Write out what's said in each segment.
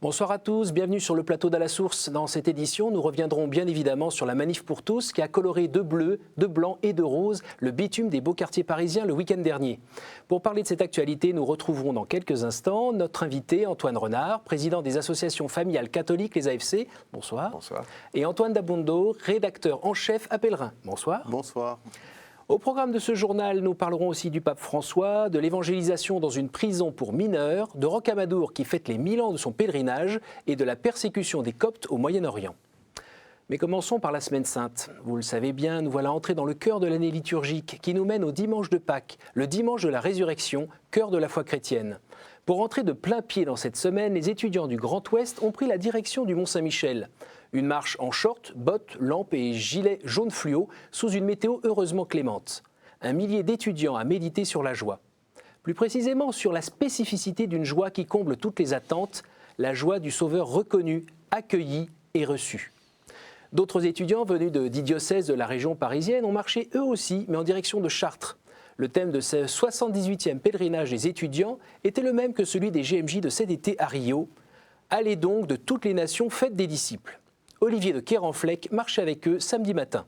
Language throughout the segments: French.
Bonsoir à tous, bienvenue sur le plateau d'À la Source. Dans cette édition, nous reviendrons bien évidemment sur la manif pour tous qui a coloré de bleu, de blanc et de rose le bitume des beaux quartiers parisiens le week-end dernier. Pour parler de cette actualité, nous retrouverons dans quelques instants notre invité Antoine Renard, président des associations familiales catholiques, les AFC. Bonsoir. Bonsoir. Et Antoine Dabondo, rédacteur en chef à Pèlerin. Bonsoir. Bonsoir. Au programme de ce journal, nous parlerons aussi du pape François, de l'évangélisation dans une prison pour mineurs, de Rocamadour qui fête les 1000 ans de son pèlerinage et de la persécution des Coptes au Moyen-Orient. Mais commençons par la Semaine Sainte. Vous le savez bien, nous voilà entrés dans le cœur de l'année liturgique qui nous mène au dimanche de Pâques, le dimanche de la résurrection, cœur de la foi chrétienne. Pour entrer de plein pied dans cette semaine, les étudiants du Grand Ouest ont pris la direction du Mont-Saint-Michel. Une marche en short, bottes, lampes et gilets jaune fluo sous une météo heureusement clémente. Un millier d'étudiants a médité sur la joie. Plus précisément sur la spécificité d'une joie qui comble toutes les attentes, la joie du Sauveur reconnu, accueilli et reçu. D'autres étudiants venus de 10 diocèses de la région parisienne ont marché eux aussi, mais en direction de Chartres. Le thème de ce 78e pèlerinage des étudiants était le même que celui des GMJ de cet été à Rio. Allez donc de toutes les nations, faites des disciples. Olivier de Kéranfleck marche avec eux samedi matin.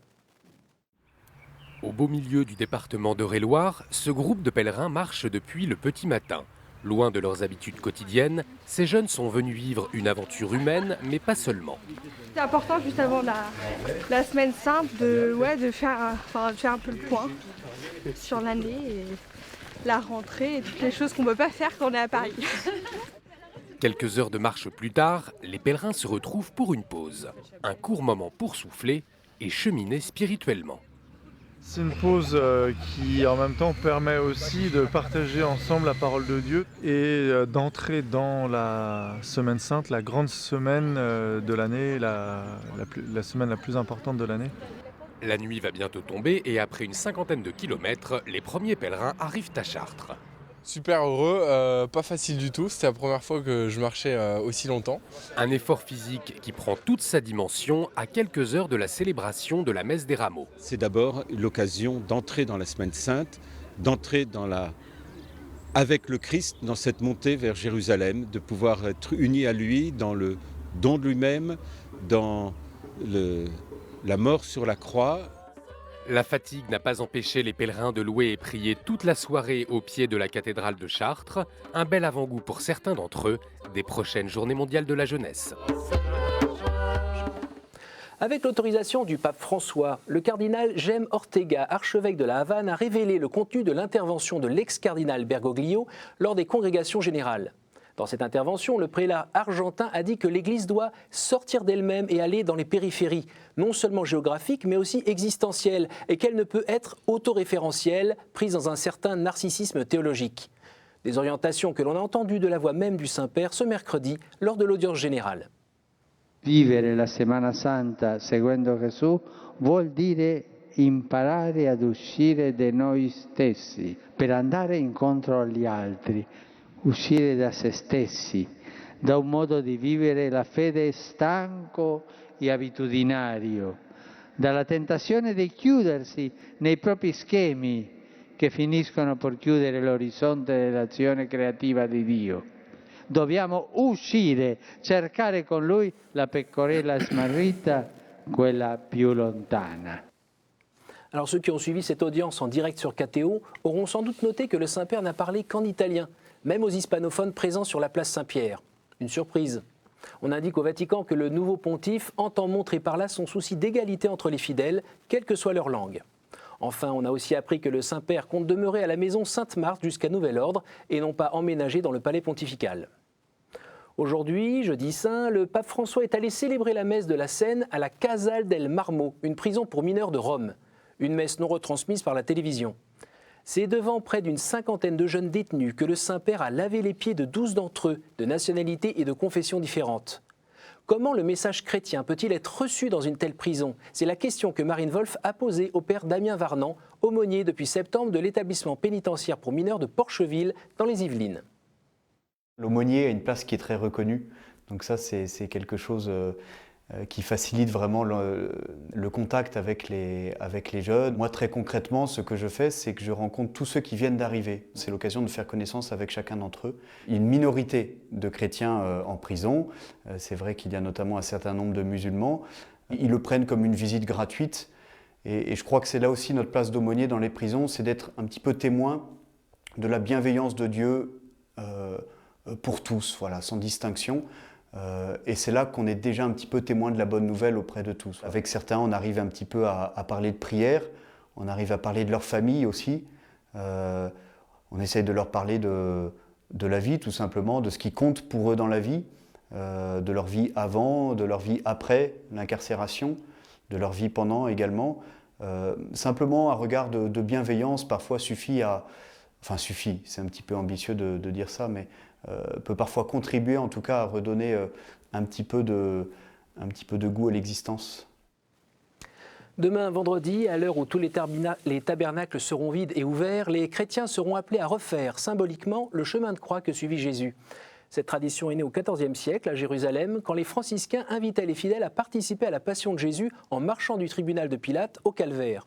Au beau milieu du département d'Eure-et-Loir, ce groupe de pèlerins marche depuis le petit matin. Loin de leurs habitudes quotidiennes, ces jeunes sont venus vivre une aventure humaine, mais pas seulement. C'est important juste avant la semaine sainte de faire un peu le point sur l'année et la rentrée et toutes les choses qu'on ne peut pas faire quand on est à Paris. Quelques heures de marche plus tard, les pèlerins se retrouvent pour une pause. Un court moment pour souffler et cheminer spirituellement. C'est une pause qui en même temps permet aussi de partager ensemble la parole de Dieu et d'entrer dans la Semaine Sainte, la grande semaine de l'année, la semaine la plus importante de l'année. La nuit va bientôt tomber et après une cinquantaine de kilomètres, les premiers pèlerins arrivent à Chartres. Super heureux, pas facile du tout, c'était la première fois que je marchais aussi longtemps. Un effort physique qui prend toute sa dimension à quelques heures de la célébration de la messe des rameaux. C'est d'abord l'occasion d'entrer dans la Semaine Sainte, d'entrer avec le Christ dans cette montée vers Jérusalem, de pouvoir être unis à lui dans le don de lui-même, dans la mort sur la croix. La fatigue n'a pas empêché les pèlerins de louer et prier toute la soirée au pied de la cathédrale de Chartres. Un bel avant-goût pour certains d'entre eux des prochaines Journées mondiales de la jeunesse. Avec l'autorisation du pape François, le cardinal Jaime Ortega, archevêque de la Havane, a révélé le contenu de l'intervention de l'ex-cardinal Bergoglio lors des congrégations générales. Dans cette intervention, le prélat argentin a dit que l'Église doit sortir d'elle-même et aller dans les périphéries, non seulement géographiques, mais aussi existentielles, et qu'elle ne peut être autoréférentielle, prise dans un certain narcissisme théologique. Des orientations que l'on a entendues de la voix même du Saint-Père ce mercredi lors de l'audience générale. Vivere la Semana Santa seguendo Gesù vuol dire imparare ad uscire da noi stessi per andare incontro agli altri. Uscire da se stessi, da un modo di vivere la fede stanco e abitudinario, dalla tentazione di chiudersi nei propri schemi che finiscono per chiudere l'orizzonte dell'azione creativa di Dio. Dobbiamo uscire, cercare con Lui la pecorella smarrita, quella più lontana. Alors ceux qui ont suivi cette audience en direct sur KTO auront sans doute noté que le Saint-Père n'a parlé qu'en italien, même aux hispanophones présents sur la place Saint-Pierre. Une surprise. On indique au Vatican que le nouveau pontife entend montrer par là son souci d'égalité entre les fidèles, quelle que soit leur langue. Enfin, on a aussi appris que le Saint-Père compte demeurer à la maison Sainte-Marthe jusqu'à nouvel ordre et non pas emménager dans le palais pontifical. Aujourd'hui, jeudi saint, le pape François est allé célébrer la messe de la Seine à la Casale del Marmo, une prison pour mineurs de Rome. Une messe non retransmise par la télévision. C'est devant près d'une cinquantaine de jeunes détenus que le Saint-Père a lavé les pieds de 12 d'entre eux, de nationalités et de confessions différentes. Comment le message chrétien peut-il être reçu dans une telle prison? C'est la question que Marine Wolf a posée au père Damien Varnant, aumônier depuis septembre de l'établissement pénitentiaire pour mineurs de Porcheville, dans les Yvelines. L'aumônier a une place qui est très reconnue, donc ça c'est quelque chose qui facilite vraiment le contact avec les jeunes. Moi, très concrètement, ce que je fais, c'est que je rencontre tous ceux qui viennent d'arriver. C'est l'occasion de faire connaissance avec chacun d'entre eux. Une minorité de chrétiens en prison, c'est vrai qu'il y a notamment un certain nombre de musulmans, ils le prennent comme une visite gratuite. Et je crois que c'est là aussi notre place d'aumônier dans les prisons, c'est d'être un petit peu témoin de la bienveillance de Dieu pour tous, voilà, sans distinction. Et c'est là qu'on est déjà un petit peu témoin de la bonne nouvelle auprès de tous. Avec certains, on arrive un petit peu à parler de prière, on arrive à parler de leur famille aussi. On essaye de leur parler de la vie, tout simplement, de ce qui compte pour eux dans la vie, de leur vie avant, de leur vie après l'incarcération, de leur vie pendant également. Simplement, un regard de bienveillance parfois suffit à... Enfin, suffit, c'est un petit peu ambitieux de dire ça, mais peut parfois contribuer en tout cas à redonner un petit peu de goût à l'existence. Demain, vendredi, à l'heure où tous les tabernacles seront vides et ouverts, les chrétiens seront appelés à refaire symboliquement le chemin de croix que suivit Jésus. Cette tradition est née au XIVe siècle à Jérusalem, quand les franciscains invitaient les fidèles à participer à la passion de Jésus en marchant du tribunal de Pilate au calvaire.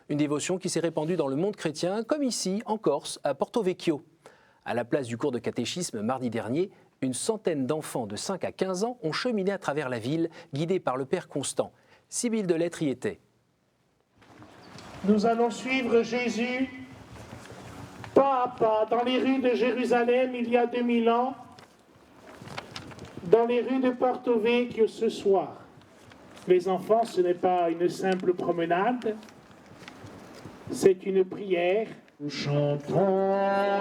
Une dévotion qui s'est répandue dans le monde chrétien, comme ici, en Corse, à Porto Vecchio. À la place du cours de catéchisme mardi dernier, une centaine d'enfants de 5 à 15 ans ont cheminé à travers la ville, guidés par le Père Constant. Sibylle Delettre y était. Nous allons suivre Jésus pas à pas dans les rues de Jérusalem il y a 2000 ans, dans les rues de Porto Vecchio ce soir. Les enfants, ce n'est pas une simple promenade, c'est une prière. Nous chantons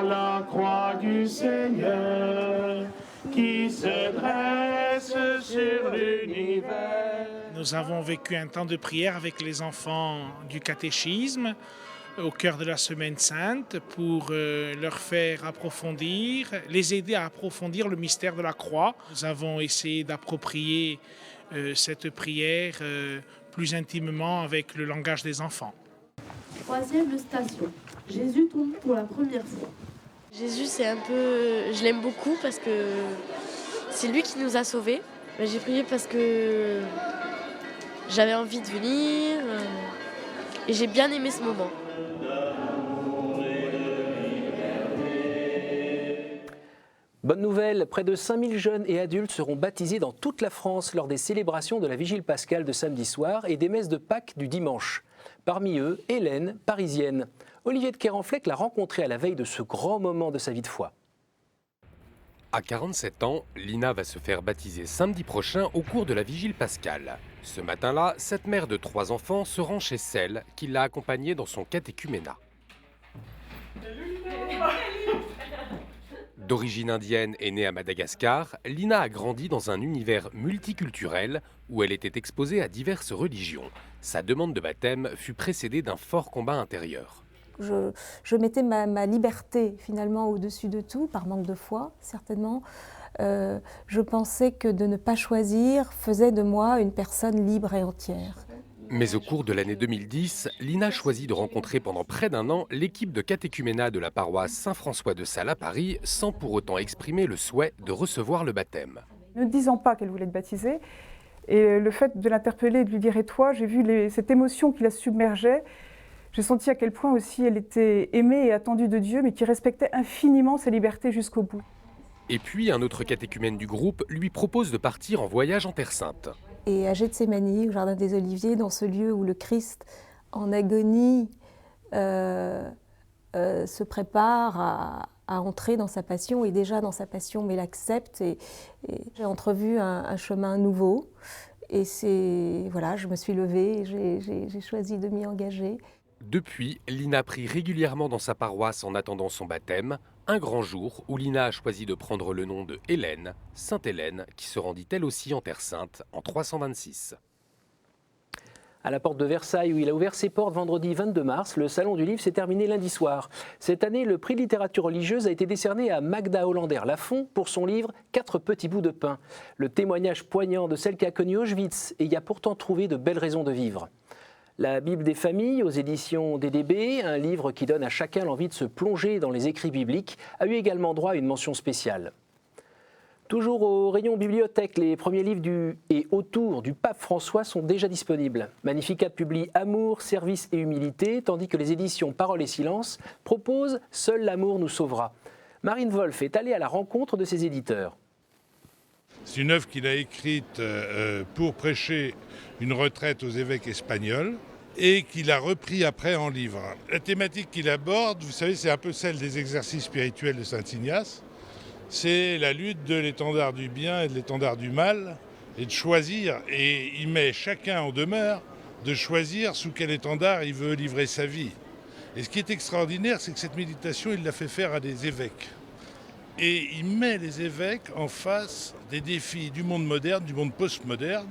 la croix du Seigneur qui se dresse sur l'univers. Nous avons vécu un temps de prière avec les enfants du catéchisme au cœur de la Semaine Sainte pour leur faire approfondir, les aider à approfondir le mystère de la croix. Nous avons essayé d'approprier cette prière plus intimement avec le langage des enfants. Troisième station, Jésus tombe pour la première fois. Jésus, c'est un peu... Je l'aime beaucoup parce que c'est lui qui nous a sauvés. J'ai prié parce que j'avais envie de venir et j'ai bien aimé ce moment. Bonne nouvelle, près de 5000 jeunes et adultes seront baptisés dans toute la France lors des célébrations de la Vigile pascale de samedi soir et des messes de Pâques du dimanche. Parmi eux, Hélène, parisienne. Olivier de Kerenfleck l'a rencontrée à la veille de ce grand moment de sa vie de foi. À 47 ans, Lina va se faire baptiser samedi prochain au cours de la Vigile pascale. Ce matin-là, cette mère de 3 enfants se rend chez celle qui l'a accompagnée dans son catéchuménat. D'origine indienne et née à Madagascar, Lina a grandi dans un univers multiculturel où elle était exposée à diverses religions. Sa demande de baptême fut précédée d'un fort combat intérieur. Je mettais ma liberté finalement au-dessus de tout, par manque de foi certainement. Je pensais que de ne pas choisir faisait de moi une personne libre et entière. Mais au cours de l'année 2010, Lina choisit de rencontrer pendant près d'1 an l'équipe de catéchuménat de la paroisse Saint-François de Sales à Paris, sans pour autant exprimer le souhait de recevoir le baptême. Ne disant pas qu'elle voulait être baptisée, et le fait de l'interpeller et de lui dire « et toi », j'ai vu cette émotion qui la submergeait. J'ai senti à quel point aussi elle était aimée et attendue de Dieu, mais qui respectait infiniment sa liberté jusqu'au bout. Et puis un autre catéchumène du groupe lui propose de partir en voyage en Terre Sainte. Et à Gethsémani, au Jardin des Oliviers, dans ce lieu où le Christ, en agonie, se prépare à entrer dans sa passion, et déjà dans sa passion, mais l'accepte. Et j'ai entrevu un chemin nouveau. Et voilà, je me suis levée, j'ai choisi de m'y engager. Depuis, Lina prie régulièrement dans sa paroisse en attendant son baptême, un grand jour où Lina a choisi de prendre le nom de Hélène, Sainte Hélène, qui se rendit elle aussi en Terre Sainte en 326. À la porte de Versailles, où il a ouvert ses portes vendredi 22 mars, le Salon du Livre s'est terminé lundi soir. Cette année, le prix de littérature religieuse a été décerné à Magda Hollander-Lafont pour son livre « 4 petits bouts de pain », le témoignage poignant de celle qui a connu Auschwitz et y a pourtant trouvé de belles raisons de vivre. La Bible des familles, aux éditions DDB, un livre qui donne à chacun l'envie de se plonger dans les écrits bibliques, a eu également droit à une mention spéciale. Toujours au rayon bibliothèque, les premiers livres du et autour du pape François sont déjà disponibles. Magnificat publie Amour, service et humilité, tandis que les éditions Parole et silence proposent Seul l'amour nous sauvera. Marine Wolf est allée à la rencontre de ses éditeurs. C'est une œuvre qu'il a écrite pour prêcher une retraite aux évêques espagnols et qu'il a repris après en livre. La thématique qu'il aborde, vous savez, c'est un peu celle des exercices spirituels de Saint Ignace. C'est la lutte de l'étendard du bien et de l'étendard du mal, et de choisir, et il met chacun en demeure de choisir sous quel étendard il veut livrer sa vie. Et ce qui est extraordinaire, c'est que cette méditation, il l'a fait faire à des évêques. Et il met les évêques en face des défis du monde moderne, du monde postmoderne,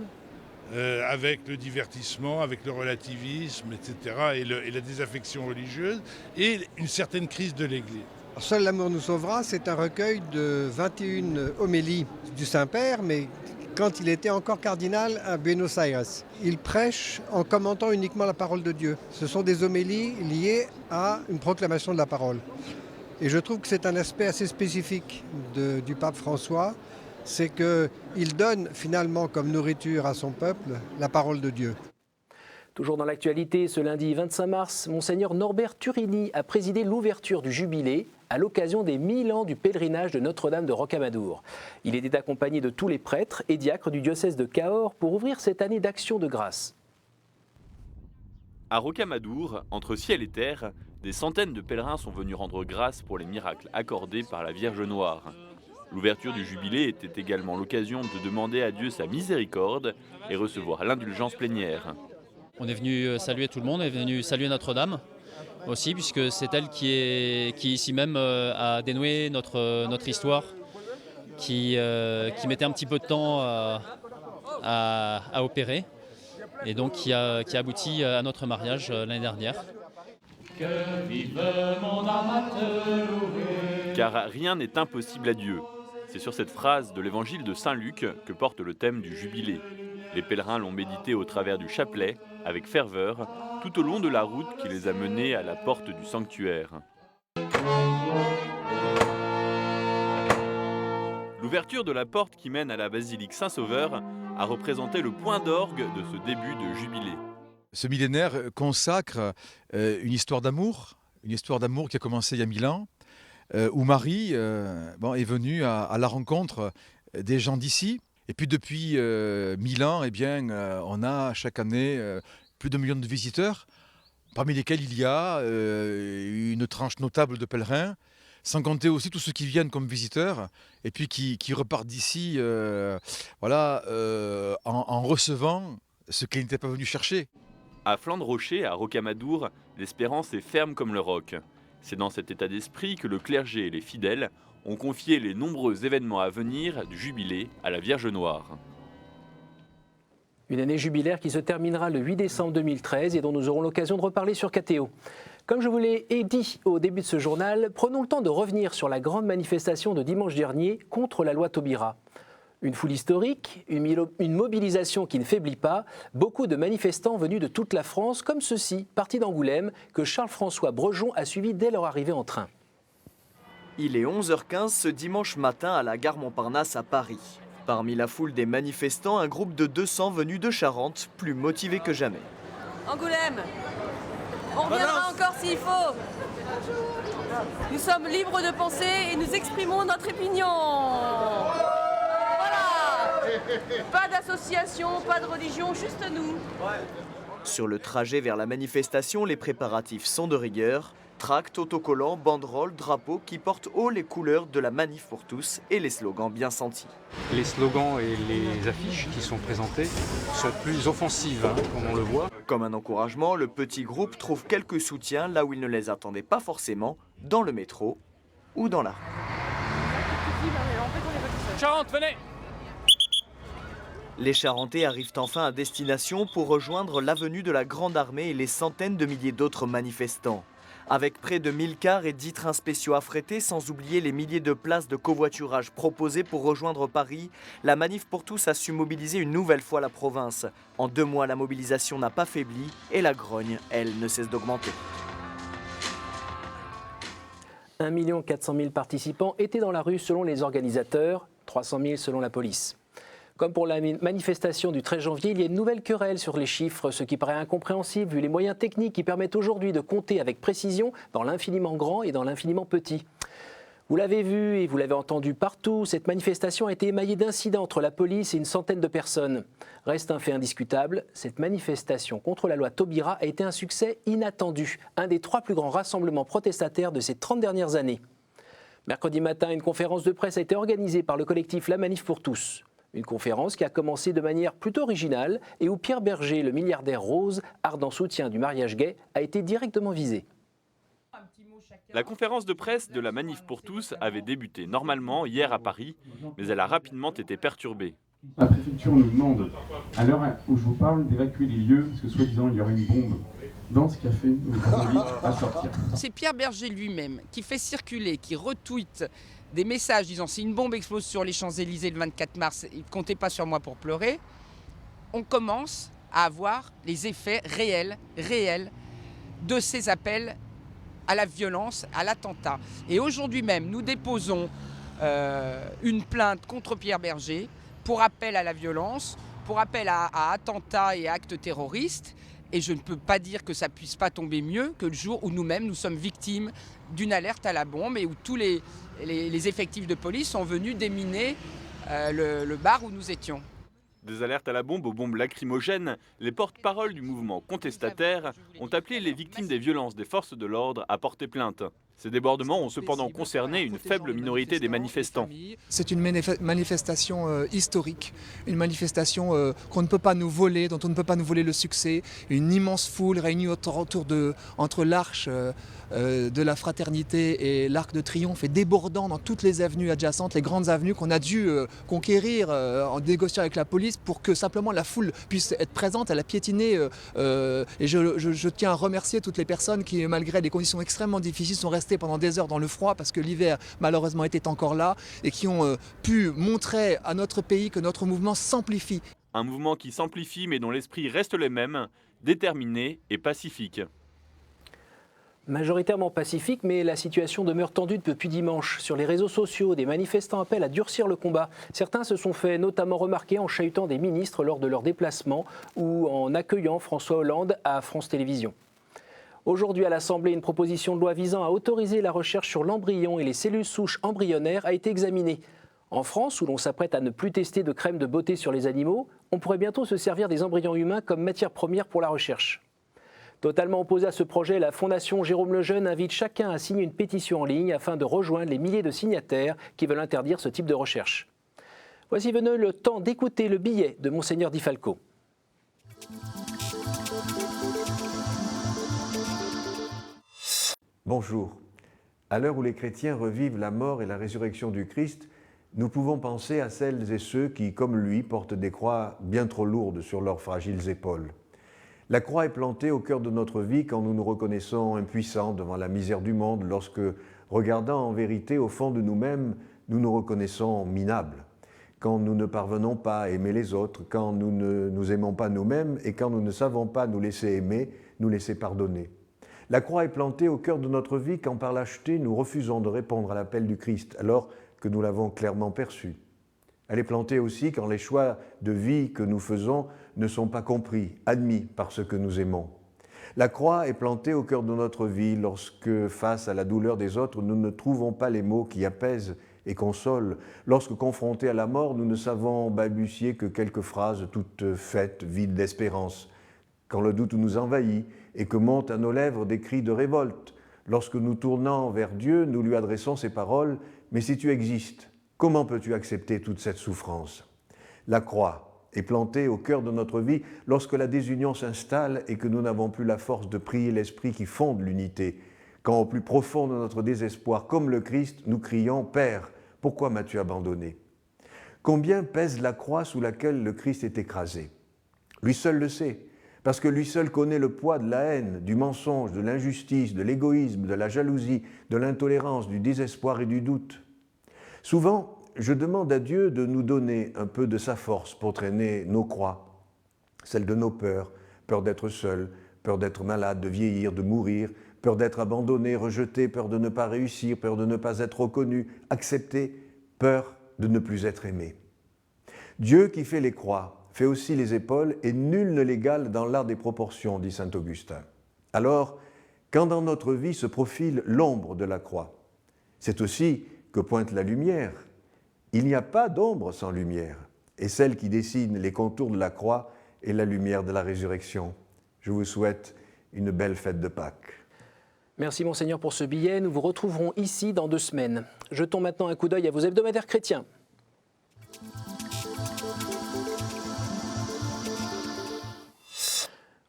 avec le divertissement, avec le relativisme, etc., et la désaffection religieuse, et une certaine crise de l'Église. Seul l'amour nous sauvera, c'est un recueil de 21 homélies du Saint-Père, mais quand il était encore cardinal à Buenos Aires. Il prêche en commentant uniquement la parole de Dieu. Ce sont des homélies liées à une proclamation de la parole. Et je trouve que c'est un aspect assez spécifique du pape François, c'est qu'il donne finalement comme nourriture à son peuple la parole de Dieu. Toujours dans l'actualité, ce lundi 25 mars, Monseigneur Norbert Turini a présidé l'ouverture du Jubilé à l'occasion des 1000 ans du pèlerinage de Notre-Dame de Rocamadour. Il était accompagné de tous les prêtres et diacres du diocèse de Cahors pour ouvrir cette année d'action de grâce. À Rocamadour, entre ciel et terre, des centaines de pèlerins sont venus rendre grâce pour les miracles accordés par la Vierge Noire. L'ouverture du Jubilé était également l'occasion de demander à Dieu sa miséricorde et recevoir l'indulgence plénière. On est venu saluer tout le monde, on est venu saluer Notre-Dame aussi, puisque c'est elle qui ici même a dénoué notre histoire, qui mettait un petit peu de temps à opérer, et donc qui a abouti à notre mariage l'année dernière. Que vive mon âme te louer. Car rien n'est impossible à Dieu. C'est sur cette phrase de l'évangile de Saint Luc que porte le thème du Jubilé. Les pèlerins l'ont médité au travers du chapelet, avec ferveur, tout au long de la route qui les a menés à la porte du sanctuaire. L'ouverture de la porte qui mène à la basilique Saint-Sauveur a représenté le point d'orgue de ce début de Jubilé. Ce millénaire consacre une histoire d'amour qui a commencé il y a 1000 ans, où Marie est venue à la rencontre des gens d'ici. Et puis depuis 1000 ans, on a chaque année plus de 1 million de visiteurs, parmi lesquels il y a une tranche notable de pèlerins, sans compter aussi tous ceux qui viennent comme visiteurs et puis qui repartent d'ici en recevant ce qu'ils n'étaient pas venus chercher. À flanc de rocher, à Rocamadour, l'espérance est ferme comme le roc. C'est dans cet état d'esprit que le clergé et les fidèles ont confié les nombreux événements à venir du Jubilé à la Vierge Noire. Une année jubilaire qui se terminera le 8 décembre 2013 et dont nous aurons l'occasion de reparler sur KTO. Comme je vous l'ai dit au début de ce journal, prenons le temps de revenir sur la grande manifestation de dimanche dernier contre la loi Taubira. Une foule historique, une mobilisation qui ne faiblit pas, beaucoup de manifestants venus de toute la France, comme ceux-ci, partis d'Angoulême, que Charles-François Brejon a suivis dès leur arrivée en train. Il est 11h15 ce dimanche matin à la gare Montparnasse à Paris. Parmi la foule des manifestants, un groupe de 200 venus de Charente, plus motivés que jamais. Angoulême, on reviendra encore s'il faut. Nous sommes libres de penser et nous exprimons notre opinion. Pas d'association, pas de religion, juste nous. Sur le trajet vers la manifestation, les préparatifs sont de rigueur. Tracts, autocollants, banderoles, drapeaux qui portent haut les couleurs de la manif pour tous et les slogans bien sentis. Les slogans et les affiches qui sont présentées sont plus offensives, comme on le voit. Comme un encouragement, le petit groupe trouve quelques soutiens là où il ne les attendait pas forcément, dans le métro ou dans la rue. Charente, venez! Les Charentais arrivent enfin à destination pour rejoindre l'avenue de la Grande Armée et les centaines de milliers d'autres manifestants. Avec près de 1000 cars et 10 trains spéciaux affrétés, sans oublier les milliers de places de covoiturage proposées pour rejoindre Paris, la Manif pour tous a su mobiliser une nouvelle fois la province. En 2 mois, la mobilisation n'a pas faibli et la grogne, elle, ne cesse d'augmenter. 1 400 000 participants étaient dans la rue selon les organisateurs. 300 000 selon la police. Comme pour la manifestation du 13 janvier, il y a une nouvelle querelle sur les chiffres, ce qui paraît incompréhensible vu les moyens techniques qui permettent aujourd'hui de compter avec précision dans l'infiniment grand et dans l'infiniment petit. Vous l'avez vu et vous l'avez entendu partout, cette manifestation a été émaillée d'incidents entre la police et une centaine de personnes. Reste un fait indiscutable, cette manifestation contre la loi Taubira a été un succès inattendu, un des 3 plus grands rassemblements protestataires de ces 30 dernières années. Mercredi matin, une conférence de presse a été organisée par le collectif La Manif pour tous. Une conférence qui a commencé de manière plutôt originale et où Pierre Berger, le milliardaire rose, ardent soutien du mariage gay, a été directement visé. La conférence de presse de la Manif pour tous avait débuté normalement hier à Paris, mais elle a rapidement été perturbée. La préfecture nous demande, à l'heure où je vous parle, d'évacuer les lieux, parce que soi-disant il y aurait une bombe dans ce café, nous avons envie à sortir. C'est Pierre Berger lui-même qui fait circuler, qui retweet des messages disant si une bombe explose sur les Champs-Élysées le 24 mars, ne comptez pas sur moi pour pleurer. On commence à avoir les effets réels de ces appels à la violence, à l'attentat. Et aujourd'hui même, nous déposons une plainte contre Pierre Berger pour appel à la violence, pour appel à attentats et actes terroristes. Et je ne peux pas dire que ça ne puisse pas tomber mieux que le jour où nous-mêmes, nous sommes victimes d'une alerte à la bombe et où tous les effectifs de police sont venus déminer le bar où nous étions. Des alertes à la bombe aux bombes lacrymogènes, les porte-paroles du mouvement contestataire ont appelé les victimes des violences des forces de l'ordre à porter plainte. Ces débordements ont cependant concerné une faible minorité des manifestants. C'est une manifestation historique, une manifestation qu'on ne peut pas nous voler, dont on ne peut pas nous voler le succès. Une immense foule réunie entre l'arche de la fraternité et l'arc de triomphe et débordant dans toutes les avenues adjacentes, les grandes avenues qu'on a dû conquérir en négociant avec la police pour que simplement la foule puisse être présente. Elle a piétiné et je tiens à remercier toutes les personnes qui, malgré des conditions extrêmement difficiles, sont restées pendant des heures dans le froid parce que l'hiver malheureusement était encore là et qui ont pu montrer à notre pays que notre mouvement s'amplifie. Un mouvement qui s'amplifie mais dont l'esprit reste le même, déterminé et pacifique. Majoritairement pacifique, mais la situation demeure tendue depuis dimanche. Sur les réseaux sociaux, des manifestants appellent à durcir le combat. Certains se sont fait notamment remarquer en chahutant des ministres lors de leur déplacement ou en accueillant François Hollande à France Télévisions. Aujourd'hui à l'Assemblée, une proposition de loi visant à autoriser la recherche sur l'embryon et les cellules souches embryonnaires a été examinée. En France, où l'on s'apprête à ne plus tester de crème de beauté sur les animaux, on pourrait bientôt se servir des embryons humains comme matière première pour la recherche. Totalement opposée à ce projet, la Fondation Jérôme Lejeune invite chacun à signer une pétition en ligne afin de rejoindre les milliers de signataires qui veulent interdire ce type de recherche. Voici venu le temps d'écouter le billet de Monseigneur Di Falco. Bonjour. À l'heure où les chrétiens revivent la mort et la résurrection du Christ, nous pouvons penser à celles et ceux qui, comme lui, portent des croix bien trop lourdes sur leurs fragiles épaules. La croix est plantée au cœur de notre vie quand nous nous reconnaissons impuissants devant la misère du monde, lorsque, regardant en vérité au fond de nous-mêmes, nous nous reconnaissons minables, quand nous ne parvenons pas à aimer les autres, quand nous ne nous aimons pas nous-mêmes et quand nous ne savons pas nous laisser aimer, nous laisser pardonner. La croix est plantée au cœur de notre vie quand par lâcheté nous refusons de répondre à l'appel du Christ alors que nous l'avons clairement perçu. Elle est plantée aussi quand les choix de vie que nous faisons ne sont pas compris, admis par ceux que nous aimons. La croix est plantée au cœur de notre vie lorsque, face à la douleur des autres, nous ne trouvons pas les mots qui apaisent et consolent. Lorsque, confrontés à la mort, nous ne savons balbutier que quelques phrases toutes faites, vides d'espérance. Quand le doute nous envahit et que montent à nos lèvres des cris de révolte. Lorsque nous tournant vers Dieu, nous lui adressons ces paroles « Mais si tu existes, comment peux-tu accepter toute cette souffrance ?» La croix est plantée au cœur de notre vie lorsque la désunion s'installe et que nous n'avons plus la force de prier l'Esprit qui fonde l'unité. Quand au plus profond de notre désespoir, comme le Christ, nous crions « Père, pourquoi m'as-tu abandonné ?» Combien pèse la croix sous laquelle le Christ est écrasé? Lui seul le sait, parce que lui seul connaît le poids de la haine, du mensonge, de l'injustice, de l'égoïsme, de la jalousie, de l'intolérance, du désespoir et du doute. Souvent, je demande à Dieu de nous donner un peu de sa force pour traîner nos croix, celles de nos peurs, peur d'être seul, peur d'être malade, de vieillir, de mourir, peur d'être abandonné, rejeté, peur de ne pas réussir, peur de ne pas être reconnu, accepté, peur de ne plus être aimé. Dieu qui fait les croix fait aussi les épaules et nul ne l'égale dans l'art des proportions, dit saint Augustin. Alors, quand dans notre vie se profile l'ombre de la croix, c'est aussi que pointe la lumière. Il n'y a pas d'ombre sans lumière, et celle qui dessine les contours de la croix est la lumière de la résurrection. Je vous souhaite une belle fête de Pâques. Merci Monseigneur pour ce billet. Nous vous retrouverons ici dans 2 semaines. Jetons maintenant un coup d'œil à vos hebdomadaires chrétiens.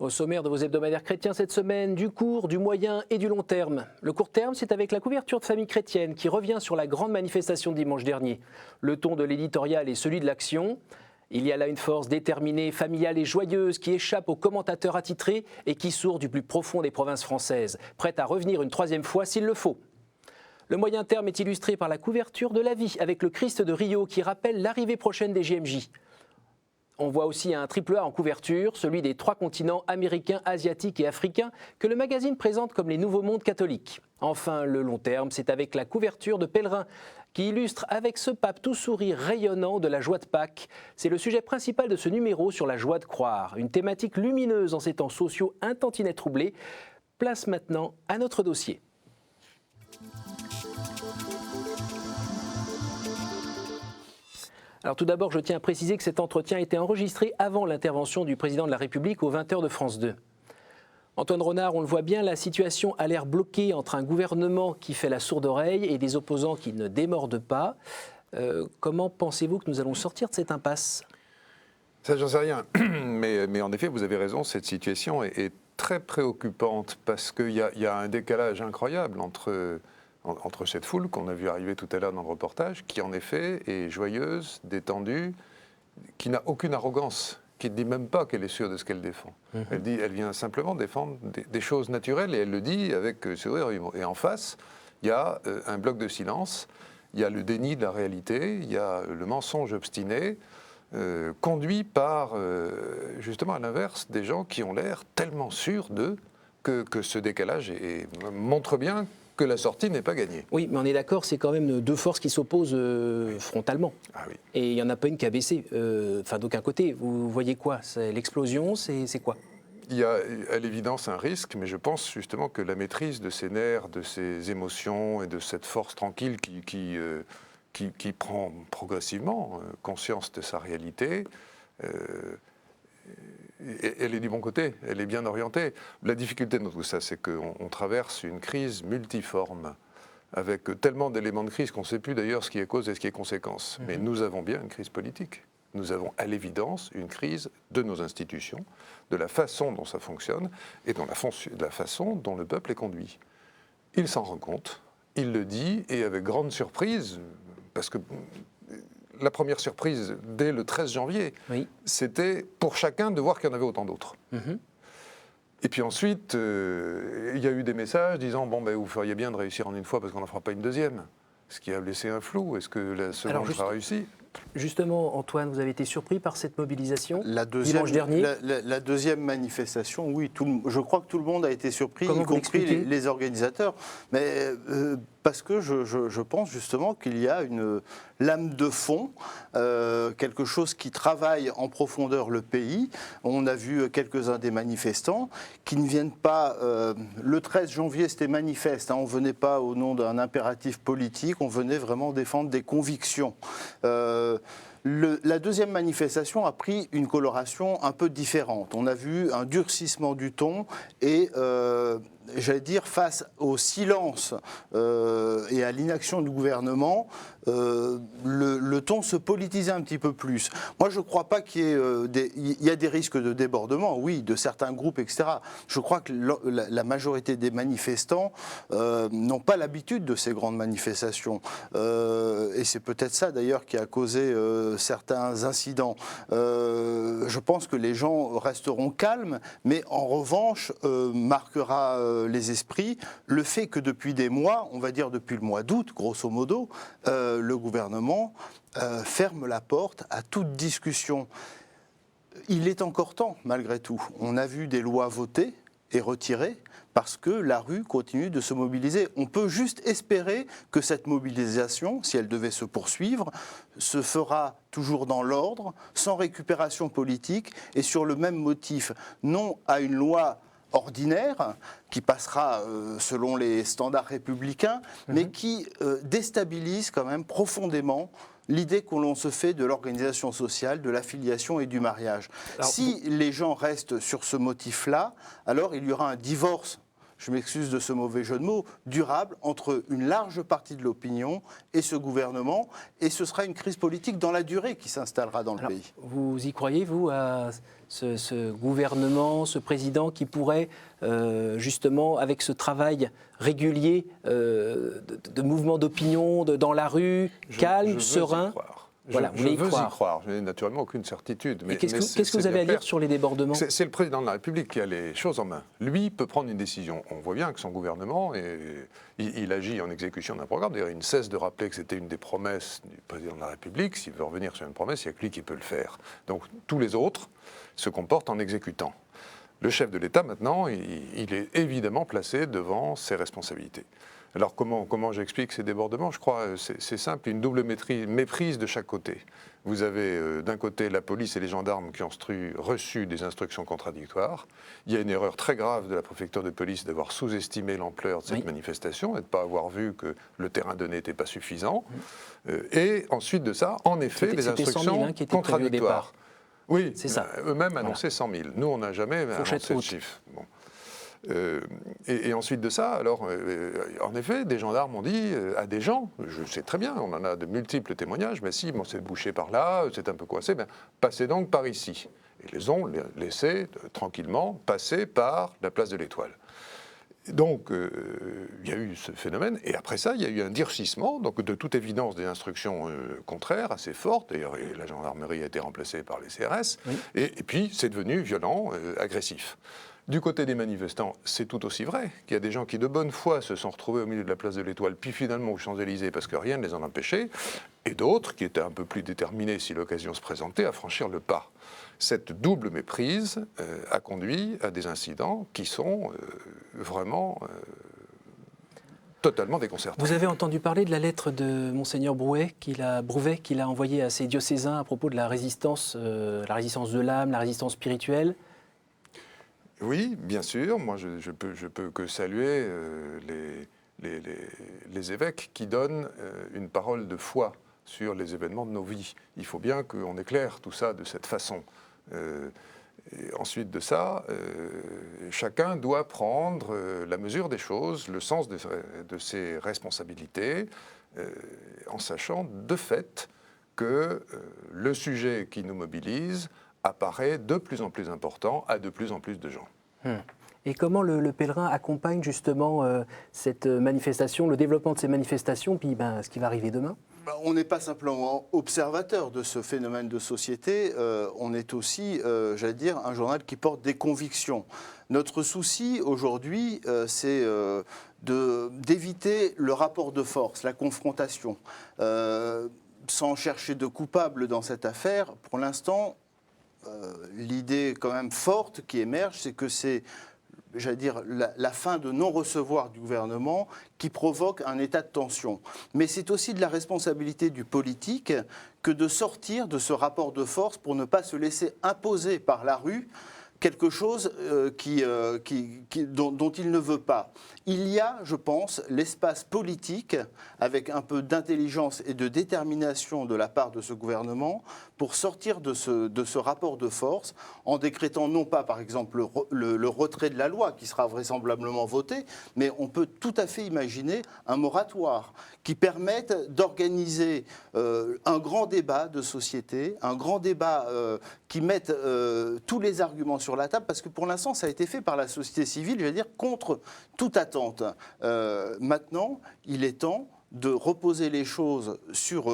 Au sommaire de vos hebdomadaires chrétiens cette semaine, du court, du moyen et du long terme. Le court terme, c'est avec la couverture de Famille chrétienne qui revient sur la grande manifestation de dimanche dernier. Le ton de l'éditorial est celui de l'action. Il y a là une force déterminée, familiale et joyeuse qui échappe aux commentateurs attitrés et qui sourd du plus profond des provinces françaises, prête à revenir une 3e fois s'il le faut. Le moyen terme est illustré par la couverture de la vie avec le Christ de Rio qui rappelle l'arrivée prochaine des JMJ. On voit aussi un triple A en couverture, celui des 3 continents américains, asiatiques et africains que le magazine présente comme les nouveaux mondes catholiques. Enfin, le long terme, c'est avec la couverture de Pèlerin qui illustre avec ce pape tout sourire rayonnant de la joie de Pâques. C'est le sujet principal de ce numéro sur la joie de croire, une thématique lumineuse en ces temps sociaux un tantinet troublés. Place maintenant à notre dossier. Alors tout d'abord, je tiens à préciser que cet entretien a été enregistré avant l'intervention du président de la République aux 20h de France 2. Antoine Renard, on le voit bien, la situation a l'air bloquée entre un gouvernement qui fait la sourde oreille et des opposants qui ne démordent pas. Comment pensez-vous que nous allons sortir de cette impasse ? Ça, j'en sais rien. Mais en effet, vous avez raison, cette situation est très préoccupante parce qu'il y a un décalage incroyable entre cette foule qu'on a vu arriver tout à l'heure dans le reportage, qui en effet est joyeuse, détendue, qui n'a aucune arrogance, qui ne dit même pas qu'elle est sûre de ce qu'elle défend. Elle vient simplement défendre des choses naturelles et elle le dit avec sourire et humour. Et en face, il y a un bloc de silence, il y a le déni de la réalité, il y a le mensonge obstiné, conduit par, justement à l'inverse, des gens qui ont l'air tellement sûrs d'eux que ce décalage montre bien que la sortie n'est pas gagnée. Oui, mais on est d'accord, c'est quand même 2 forces qui s'opposent frontalement. Ah oui. Et il n'y en a pas une qui a baissé. D'aucun côté, vous voyez quoi ? C'est l'explosion, c'est quoi ? Il y a à l'évidence un risque, mais je pense justement que la maîtrise de ces nerfs, de ces émotions et de cette force tranquille qui prend progressivement conscience de sa réalité, elle est du bon côté, elle est bien orientée. La difficulté de tout ça, c'est qu'on traverse une crise multiforme, avec tellement d'éléments de crise qu'on ne sait plus d'ailleurs ce qui est cause et ce qui est conséquence. Mais nous avons bien une crise politique. Nous avons à l'évidence une crise de nos institutions, de la façon dont ça fonctionne et de la façon dont le peuple est conduit. Il s'en rend compte, il le dit, et avec grande surprise, parce que la première surprise, dès le 13 janvier, c'était pour chacun de voir qu'il y en avait autant d'autres. Et puis ensuite, il y a eu des messages disant « Bon, vous feriez bien de réussir en une fois parce qu'on n'en fera pas une deuxième ». Ce qui a laissé un flou. Est-ce que la seconde sera réussie ? Justement, Antoine, vous avez été surpris par cette mobilisation dimanche dernier ? La deuxième manifestation, oui. Je crois que tout le monde a été surpris, y compris les organisateurs. Mais parce que je pense justement qu'il y a une lame de fond, quelque chose qui travaille en profondeur le pays. On a vu quelques-uns des manifestants qui ne viennent pas... le 13 janvier, c'était manifeste. On ne venait pas au nom d'un impératif politique, on venait vraiment défendre des convictions. La deuxième manifestation a pris une coloration un peu différente. On a vu un durcissement du ton et, j'allais dire, face au silence et à l'inaction du gouvernement, le ton se politisait un petit peu plus. Moi, je ne crois pas qu'il y ait il y a des risques de débordement, oui, de certains groupes, etc. Je crois que la majorité des manifestants n'ont pas l'habitude de ces grandes manifestations. Et c'est peut-être ça, d'ailleurs, qui a causé certains incidents. Je pense que les gens resteront calmes, mais en revanche, marquera les esprits le fait que depuis des mois, on va dire depuis le mois d'août, grosso modo, le gouvernement ferme la porte à toute discussion. Il est encore temps, malgré tout. On a vu des lois votées et retirées, parce que la rue continue de se mobiliser. On peut juste espérer que cette mobilisation, si elle devait se poursuivre, se fera toujours dans l'ordre, sans récupération politique et sur le même motif, non à une loi ordinaire, qui passera selon les standards républicains, mais qui déstabilise quand même profondément l'idée que l'on se fait de l'organisation sociale, de l'affiliation et du mariage. Alors, si les gens restent sur ce motif-là, alors il y aura un divorce, je m'excuse de ce mauvais jeu de mots, durable entre une large partie de l'opinion et ce gouvernement, et ce sera une crise politique dans la durée qui s'installera dans le pays. Vous y croyez, vous, à ce gouvernement, ce président qui pourrait, justement, avec ce travail régulier de mouvements d'opinion dans la rue, calme, serein? Voilà, je veux y croire. Je n'ai naturellement aucune certitude. Mais qu'est-ce que vous avez à dire sur les débordements? C'est le président de la République qui a les choses en main. Lui peut prendre une décision. On voit bien que son gouvernement, il agit en exécution d'un programme. D'ailleurs, il ne cesse de rappeler que c'était une des promesses du président de la République. S'il veut revenir sur une promesse, il n'y a que lui qui peut le faire. Donc tous les autres se comportent en exécutant. Le chef de l'État, maintenant, il est évidemment placé devant ses responsabilités. Alors comment j'explique ces débordements? Je crois c'est simple, une double méprise de chaque côté. Vous avez d'un côté la police et les gendarmes qui ont reçu des instructions contradictoires. Il y a une erreur très grave de la préfecture de police d'avoir sous-estimé l'ampleur de cette manifestation et de ne pas avoir vu que le terrain donné n'était pas suffisant. Et ensuite de ça, en effet, des instructions contradictoires. Oui, c'est ça. Eux-mêmes annonçaient 100 000. Nous, on n'a jamais annoncé ce chiffre. Bon. Et ensuite de ça, alors, en effet, des gendarmes ont dit à des gens, je sais très bien, on en a de multiples témoignages, mais si, bon, c'est bouché par là, c'est un peu coincé, ben, passez donc par ici. Et ils les ont laissés tranquillement passer par la place de l'Étoile. Donc, il y a eu ce phénomène, et après ça, il y a eu un durcissement, donc de toute évidence des instructions contraires, assez fortes, d'ailleurs la gendarmerie a été remplacée par les CRS, et puis c'est devenu violent, agressif. Du côté des manifestants, c'est tout aussi vrai qu'il y a des gens qui de bonne foi se sont retrouvés au milieu de la place de l'Étoile, puis finalement aux Champs-Élysées parce que rien ne les en empêchait, et d'autres qui étaient un peu plus déterminés, si l'occasion se présentait, à franchir le pas. Cette double méprise a conduit à des incidents qui sont vraiment totalement déconcertants. Vous avez entendu parler de la lettre de Monseigneur Brouvet qu'il a envoyée à ses diocésains à propos de la résistance de l'âme, la résistance spirituelle? Oui, bien sûr. Moi, je peux que saluer les évêques qui donnent une parole de foi sur les événements de nos vies. Il faut bien qu'on éclaire tout ça de cette façon. Et ensuite de ça, chacun doit prendre la mesure des choses, le sens de ses responsabilités, en sachant de fait que le sujet qui nous mobilise apparaît de plus en plus important à de plus en plus de gens. Et comment le pèlerin accompagne justement cette manifestation, le développement de ces manifestations, puis ce qui va arriver demain? On n'est pas simplement observateur de ce phénomène de société, on est aussi, j'allais dire, un journal qui porte des convictions. Notre souci aujourd'hui, c'est d'éviter le rapport de force, la confrontation. Sans chercher de coupable dans cette affaire, pour l'instant, l'idée quand même forte qui émerge, c'est que c'est, j'allais dire, la fin de non-recevoir du gouvernement qui provoque un état de tension. Mais c'est aussi de la responsabilité du politique que de sortir de ce rapport de force pour ne pas se laisser imposer par la rue quelque chose dont il ne veut pas. Il y a, je pense, l'espace politique, avec un peu d'intelligence et de détermination de la part de ce gouvernement, pour sortir de ce rapport de force, en décrétant non pas, par exemple, le retrait de la loi, qui sera vraisemblablement voté, mais on peut tout à fait imaginer un moratoire qui permette d'organiser un grand débat de société, un grand débat qui mette tous les arguments sur la table, parce que pour l'instant, ça a été fait par la société civile, je veux dire, contre toute attente. Maintenant, il est temps de reposer les choses sur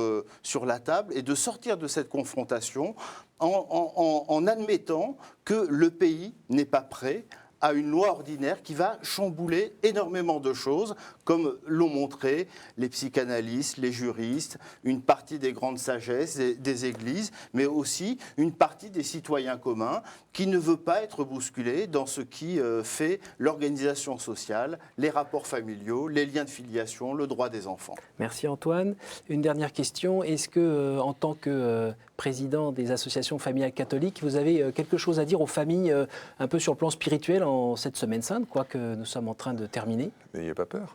la table et de sortir de cette confrontation en admettant que le pays n'est pas prêt à une loi ordinaire qui va chambouler énormément de choses, comme l'ont montré les psychanalystes, les juristes, une partie des grandes sagesses des églises, mais aussi une partie des citoyens communs qui ne veut pas être bousculé dans ce qui fait l'organisation sociale, les rapports familiaux, les liens de filiation, le droit des enfants. Merci Antoine. Une dernière question. Est-ce que, en tant que président des associations familiales catholiques, vous avez quelque chose à dire aux familles un peu sur le plan spirituel en cette semaine sainte, quoique nous sommes en train de terminer? N'ayez pas peur.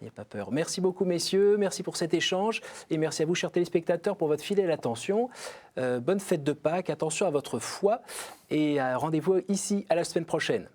N'ayez pas peur. Merci beaucoup messieurs, merci pour cet échange et merci à vous chers téléspectateurs pour votre fidèle attention. Bonne fête de Pâques, attention à votre foi et rendez-vous ici à la semaine prochaine.